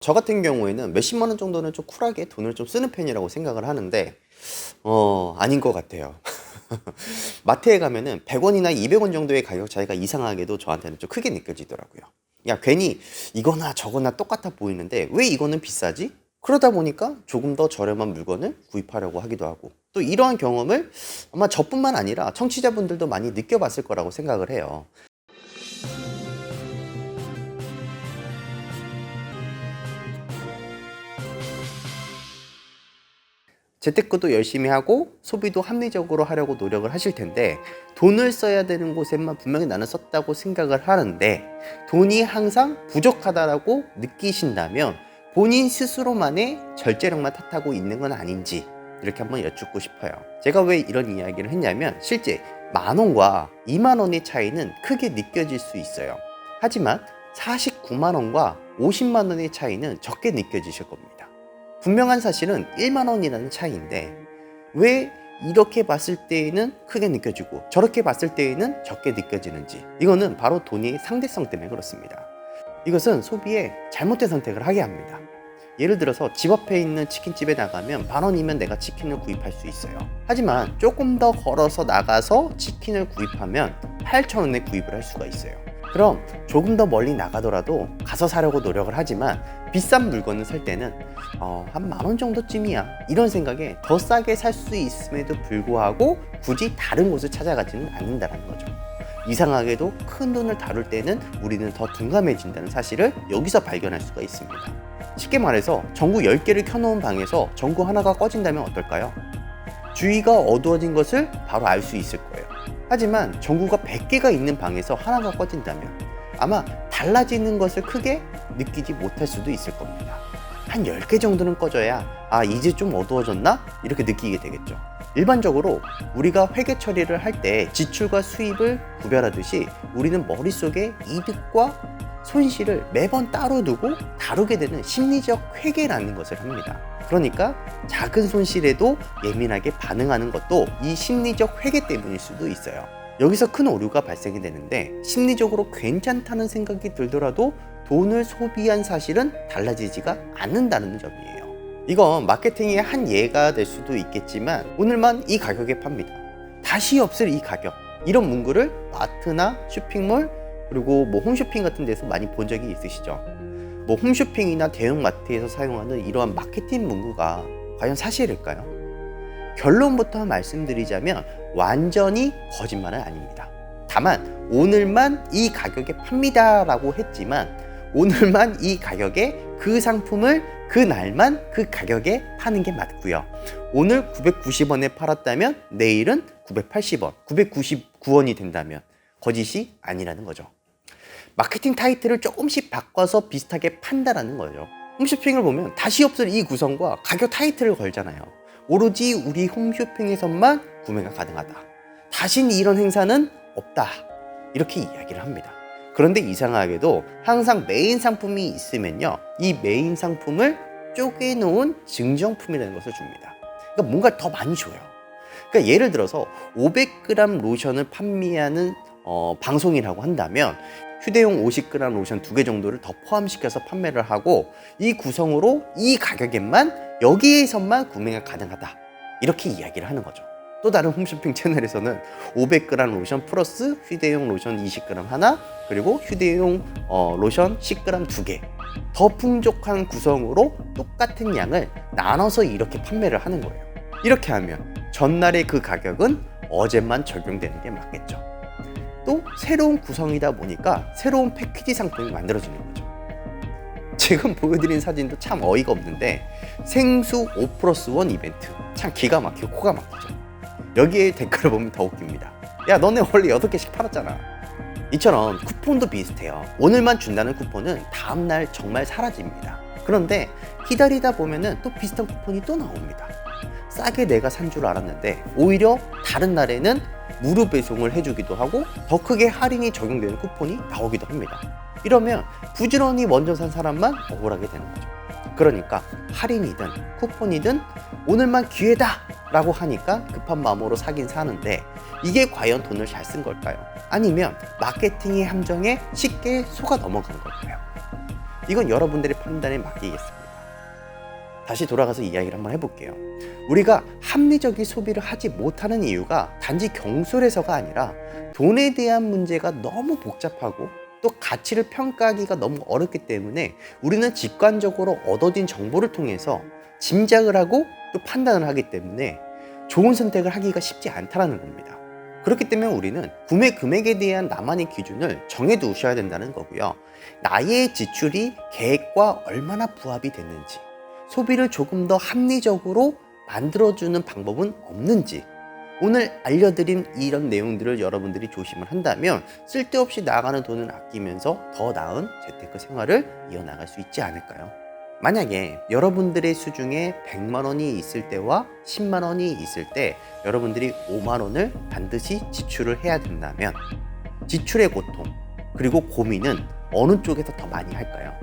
저 같은 경우에는 몇십만 원 정도는 좀 쿨하게 돈을 좀 쓰는 편이라고 생각을 하는데 아닌 것 같아요. 마트에 가면은 100원이나 200원 정도의 가격 차이가 이상하게도 저한테는 좀 크게 느껴지더라고요. 야, 괜히 이거나 저거나 똑같아 보이는데 왜 이거는 비싸지? 그러다 보니까 조금 더 저렴한 물건을 구입하려고 하기도 하고, 또 이러한 경험을 아마 저뿐만 아니라 청취자분들도 많이 느껴봤을 거라고 생각을 해요. 재테크도 열심히 하고 소비도 합리적으로 하려고 노력을 하실 텐데, 돈을 써야 되는 곳에만 분명히 나는 썼다고 생각을 하는데 돈이 항상 부족하다라고 느끼신다면 본인 스스로만의 절제력만 탓하고 있는 건 아닌지 이렇게 한번 여쭙고 싶어요. 제가 왜 이런 이야기를 했냐면, 실제 10,000원과 20,000원의 차이는 크게 느껴질 수 있어요. 하지만 49만원과 50만원의 차이는 적게 느껴지실 겁니다. 분명한 사실은 10,000원이라는 차이인데 왜 이렇게 봤을 때에는 크게 느껴지고 저렇게 봤을 때에는 적게 느껴지는지, 이거는 바로 돈의 상대성 때문에 그렇습니다. 이것은 소비에 잘못된 선택을 하게 합니다. 예를 들어서 집 앞에 있는 치킨집에 나가면 10,000원이면 내가 치킨을 구입할 수 있어요. 하지만 조금 더 걸어서 나가서 치킨을 구입하면 8,000원에 구입을 할 수가 있어요. 그럼 조금 더 멀리 나가더라도 가서 사려고 노력을 하지만 비싼 물건을 살 때는 한 10,000원 정도쯤이야 이런 생각에 더 싸게 살 수 있음에도 불구하고 굳이 다른 곳을 찾아가지는 않는다는 거죠. 이상하게도 큰 돈을 다룰 때는 우리는 더 둔감해진다는 사실을 여기서 발견할 수가 있습니다. 쉽게 말해서 전구 10개를 켜놓은 방에서 전구 하나가 꺼진다면 어떨까요? 주위가 어두워진 것을 바로 알 수 있을 거예요. 하지만 전구가 100개가 있는 방에서 하나가 꺼진다면 아마 달라지는 것을 크게 느끼지 못할 수도 있을 겁니다. 한 10개 정도는 꺼져야 이제 좀 어두워졌나? 이렇게 느끼게 되겠죠. 일반적으로 우리가 회계 처리를 할 때 지출과 수입을 구별하듯이 우리는 머릿속에 이득과 손실을 매번 따로 두고 다루게 되는 심리적 회계라는 것을 합니다. 그러니까 작은 손실에도 예민하게 반응하는 것도 이 심리적 회계 때문일 수도 있어요. 여기서 큰 오류가 발생이 되는데, 심리적으로 괜찮다는 생각이 들더라도 돈을 소비한 사실은 달라지지가 않는다는 점이에요. 이건 마케팅의 한 예가 될 수도 있겠지만 오늘만 이 가격에 팝니다, 다시 없을 이 가격, 이런 문구를 마트나 쇼핑몰 그리고 홈쇼핑 같은 데서 많이 본 적이 있으시죠? 홈쇼핑이나 대형마트에서 사용하는 이러한 마케팅 문구가 과연 사실일까요? 결론부터 말씀드리자면 완전히 거짓말은 아닙니다. 다만 오늘만 이 가격에 팝니다 라고 했지만 오늘만 이 가격에 그 상품을 그날만 그 가격에 파는 게 맞고요. 오늘 990원에 팔았다면 내일은 980원, 999원이 된다면 거짓이 아니라는 거죠. 마케팅 타이틀을 조금씩 바꿔서 비슷하게 판다라는 거죠. 홈쇼핑을 보면 다시 없을 이 구성과 가격 타이틀을 걸잖아요. 오로지 우리 홈쇼핑에서만 구매가 가능하다, 다신 이런 행사는 없다, 이렇게 이야기를 합니다. 그런데 이상하게도 항상 메인 상품이 있으면요, 이 메인 상품을 쪼개놓은 증정품이라는 것을 줍니다. 그러니까 뭔가 더 많이 줘요. 그러니까 예를 들어서 500g 로션을 판매하는 방송이라고 한다면 휴대용 50g 로션 2개 정도를 더 포함시켜서 판매를 하고 이 구성으로 이 가격에만 여기에서만 구매가 가능하다, 이렇게 이야기를 하는 거죠. 또 다른 홈쇼핑 채널에서는 500g 로션 플러스 휴대용 로션 20g 하나, 그리고 휴대용 로션 10g 2개, 더 풍족한 구성으로 똑같은 양을 나눠서 이렇게 판매를 하는 거예요. 이렇게 하면 전날의 그 가격은 어제만 적용되는 게 맞겠죠. 또 새로운 구성이다 보니까 새로운 패키지 상품이 만들어지는 거죠. 지금 보여드린 사진도 참 어이가 없는데 생수 5+1 이벤트, 참 기가 막히고 코가 막히죠. 여기에 댓글을 보면 더 웃깁니다. 야, 너네 원래 8개씩 팔았잖아. 이처럼 쿠폰도 비슷해요. 오늘만 준다는 쿠폰은 다음날 정말 사라집니다. 그런데 기다리다 보면은 또 비슷한 쿠폰이 또 나옵니다. 싸게 내가 산 줄 알았는데 오히려 다른 날에는 무료 배송을 해주기도 하고 더 크게 할인이 적용되는 쿠폰이 나오기도 합니다. 이러면 부지런히 먼저 산 사람만 억울하게 되는 거죠. 그러니까 할인이든 쿠폰이든 오늘만 기회다 라고 하니까 급한 마음으로 사긴 사는데, 이게 과연 돈을 잘 쓴 걸까요? 아니면 마케팅의 함정에 쉽게 속아 넘어간 걸까요? 이건 여러분들의 판단에 맡기겠습니다. 다시 돌아가서 이야기를 한번 해볼게요. 우리가 합리적인 소비를 하지 못하는 이유가 단지 경솔해서가 아니라 돈에 대한 문제가 너무 복잡하고 또 가치를 평가하기가 너무 어렵기 때문에 우리는 직관적으로 얻어진 정보를 통해서 짐작을 하고 또 판단을 하기 때문에 좋은 선택을 하기가 쉽지 않다는 겁니다. 그렇기 때문에 우리는 구매 금액에 대한 나만의 기준을 정해두셔야 된다는 거고요. 나의 지출이 계획과 얼마나 부합이 됐는지, 소비를 조금 더 합리적으로 만들어주는 방법은 없는지, 오늘 알려드린 이런 내용들을 여러분들이 조심을 한다면 쓸데없이 나가는 돈을 아끼면서 더 나은 재테크 생활을 이어나갈 수 있지 않을까요? 만약에 여러분들의 수중에 100만 원이 있을 때와 10만 원이 있을 때 여러분들이 5만 원을 반드시 지출을 해야 된다면 지출의 고통 그리고 고민은 어느 쪽에서 더 많이 할까요?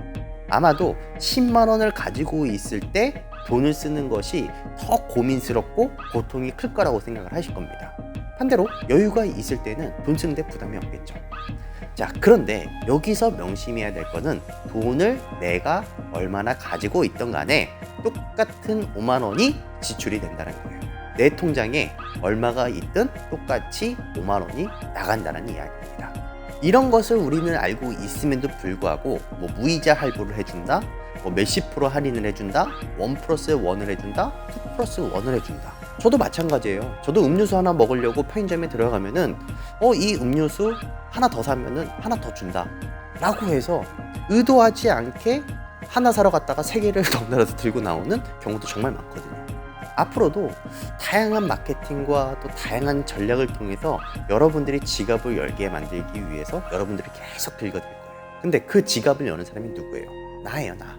아마도 10만 원을 가지고 있을 때 돈을 쓰는 것이 더 고민스럽고 고통이 클 거라고 생각을 하실 겁니다. 반대로 여유가 있을 때는 돈 쓰는데 부담이 없겠죠. 자, 그런데 여기서 명심해야 될 거는 돈을 내가 얼마나 가지고 있던 간에 똑같은 5만 원이 지출이 된다는 거예요. 내 통장에 얼마가 있든 똑같이 5만 원이 나간다는 이야기입니다. 이런 것을 우리는 알고 있음에도 불구하고 무이자 할부를 해준다, 몇십 프로 할인을 해준다, 1+1을 해준다, 2+1을 해준다. 저도 마찬가지예요. 저도 음료수 하나 먹으려고 편의점에 들어가면은 이 음료수 하나 더 사면은 하나 더 준다 라고 해서 의도하지 않게 하나 사러 갔다가 3개를 덩달아서 들고 나오는 경우도 정말 많거든요. 앞으로도 다양한 마케팅과 또 다양한 전략을 통해서 여러분들이 지갑을 열게 만들기 위해서 여러분들이 계속 긁어댈 거예요. 근데 그 지갑을 여는 사람이 누구예요? 나예요, 나.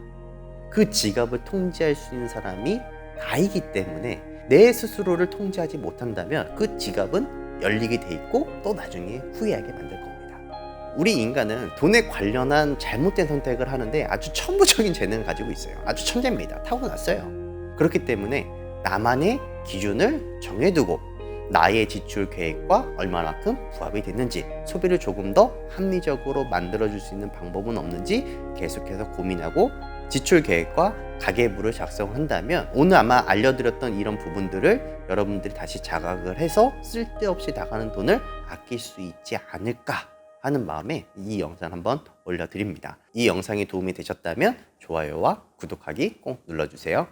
그 지갑을 통제할 수 있는 사람이 나이기 때문에 내 스스로를 통제하지 못한다면 그 지갑은 열리게 돼 있고 또 나중에 후회하게 만들 겁니다. 우리 인간은 돈에 관련한 잘못된 선택을 하는데 아주 천부적인 재능을 가지고 있어요. 아주 천재입니다. 타고났어요. 그렇기 때문에 나만의 기준을 정해두고 나의 지출 계획과 얼마만큼 부합이 됐는지, 소비를 조금 더 합리적으로 만들어줄 수 있는 방법은 없는지 계속해서 고민하고 지출 계획과 가계부를 작성한다면 오늘 아마 알려드렸던 이런 부분들을 여러분들이 다시 자각을 해서 쓸데없이 나가는 돈을 아낄 수 있지 않을까 하는 마음에 이 영상 한번 올려드립니다. 이 영상이 도움이 되셨다면 좋아요와 구독하기 꼭 눌러주세요.